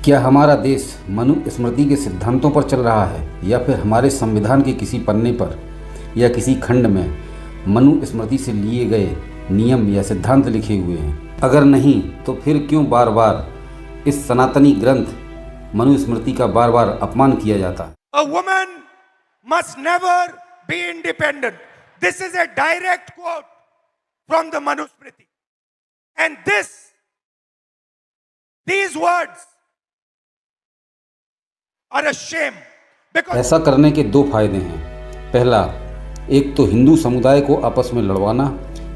क्या हमारा देश मनुस्मृति के सिद्धांतों पर चल रहा है या फिर हमारे संविधान के किसी पन्ने पर या किसी खंड में मनुस्मृति से लिए गए नियम या सिद्धांत लिखे हुए हैं? अगर नहीं तो फिर क्यों बार बार इस सनातनी ग्रंथ मनुस्मृति का बार बार अपमान किया जाता है? A woman must never be independent. This is a direct quote from the Manusmriti. And these words are a shame. Because ऐसा करने के दो फायदे हैं। पहला, एक तो हिंदू समुदाय को आपस में लड़वाना,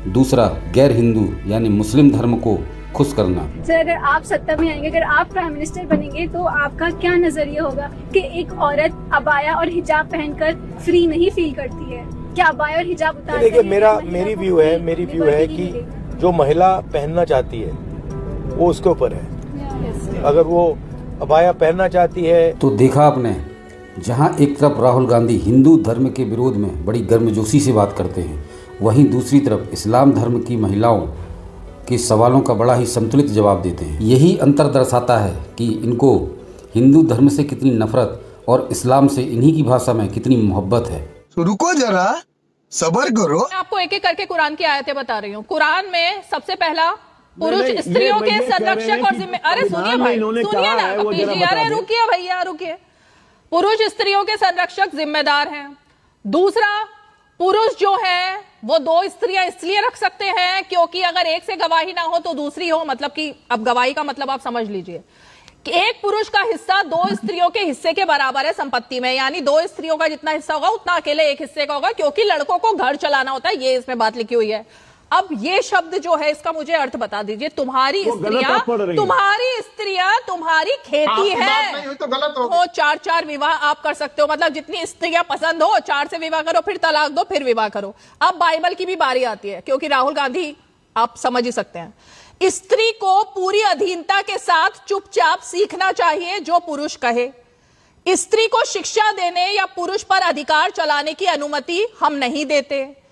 दूसरा गैर हिंदू यानी मुस्लिम धर्म को खुश करना। सर, अगर आप सत्ता में आएंगे, अगर आप प्राइम मिनिस्टर बनेंगे तो आपका क्या नजरिया होगा कि एक औरत अबाया और हिजाब पहनकर फ्री नहीं फील करती है? क्या अबाया और हिजाब उतार? देखिए, मेरी व्यू है कि जो महिला पहनना चाहती है वो उसके ऊपर है। अगर वो अबाया पहनना चाहती है तो देखा आपने, जहां एक तरफ राहुल गांधी हिंदू धर्म के विरोध में बड़ी गर्मजोशी से बात करते हैं, वहीं दूसरी तरफ इस्लाम धर्म की महिलाओं के सवालों का बड़ा ही संतुलित जवाब देते हैं। यही अंतर दर्शाता है कि इनको हिंदू धर्म से कितनी नफरत और इस्लाम से इन्हीं की भाषा में कितनी मोहब्बत है। तो रुको जरा, सब्र करो। मैं आपको एक एक करके कुरान की आयतें बता रही हूँ। कुरान में सबसे पहला पुरुष स्त्रियों के संरक्षक और जिम्मेदार। अरे सुनिए भाई, सुनिए ना, अरे रुकिए भैया, रुकिए। पुरुष स्त्रियों के संरक्षक जिम्मेदार हैं। दूसरा, पुरुष जो है वो दो स्त्रियां इसलिए रख सकते हैं क्योंकि अगर एक से गवाही ना हो तो दूसरी हो, मतलब कि अब गवाही का मतलब आप समझ लीजिए कि एक पुरुष का हिस्सा दो स्त्रियों के हिस्से के बराबर है संपत्ति में, यानी दो स्त्रियों का जितना हिस्सा होगा उतना अकेले एक हिस्से का होगा, क्योंकि लड़कों को घर चलाना होता है। ये इसमें बात लिखी हुई है। अब ये शब्द जो है इसका मुझे अर्थ बता दीजिए। तुम्हारी स्त्रियां तुम्हारी खेती है तो गलत हो। वो 4 विवाह आप कर सकते हो, मतलब जितनी स्त्रियां पसंद हो 4 से विवाह करो, फिर तलाक दो, फिर विवाह करो। अब बाइबल की भी बारी आती है, क्योंकि राहुल गांधी आप समझ ही सकते हैं। स्त्री को पूरी अधीनता के साथ चुपचाप सीखना चाहिए जो पुरुष कहे। स्त्री को शिक्षा देने या पुरुष पर अधिकार चलाने की अनुमति हम नहीं देते।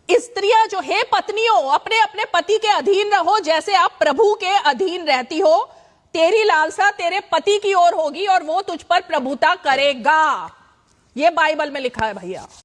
स्त्रियां जो है पत्नियों, अपने अपने पति के अधीन रहो जैसे आप प्रभु के अधीन रहती हो। तेरी लालसा तेरे पति की ओर होगी और वो तुझ पर प्रभुता करेगा। ये बाइबल में लिखा है भैया।